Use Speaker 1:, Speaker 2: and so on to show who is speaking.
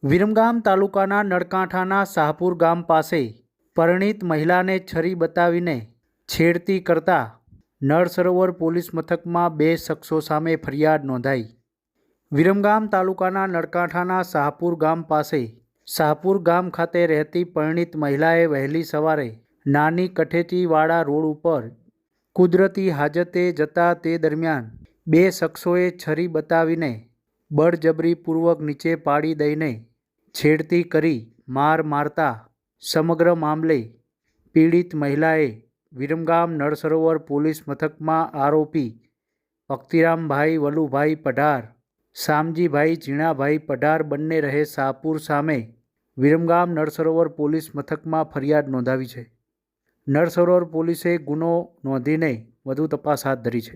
Speaker 1: વિરમગામ તાલુકાના નળકાંઠાના શાહપુર ગામ પાસે પરિણીત મહિલાને છરી બતાવીને છેડતી કરતા નળ સરોવર પોલીસ મથકમાં 2 શખ્સો સામે ફરિયાદ નોંધાઈ। વિરમગામ તાલુકાના નળકાંઠાના શાહપુર ગામ પાસે શાહપુર ગામ ખાતે રહેતી પરિણીત મહિલાએ વહેલી સવારે નાની કઠેચીવાળા રોડ ઉપર કુદરતી હાજતે જતા તે દરમિયાન 2 શખ્સોએ છરી બતાવીને બળજબરીપૂર્વક નીચે પાડી દઈને છેડતી કરી માર મારતા સમગ્ર મામલે પીડિત મહિલાએ વિરમગામ નળ સરોવર પોલીસ મથકમાં આરોપી ભક્તિરામભાઈ વલુભાઈ પઢાર, શામજીભાઈ ઝીણાભાઈ પઢાર બંને રહે શાહપુર સામે વિરમગામ નળ સરોવર પોલીસ મથકમાં ફરિયાદ નોંધાવી છે। નળ સરોવર પોલીસે ગુનો નોંધીને વધુ તપાસ હાથ ધરી છે।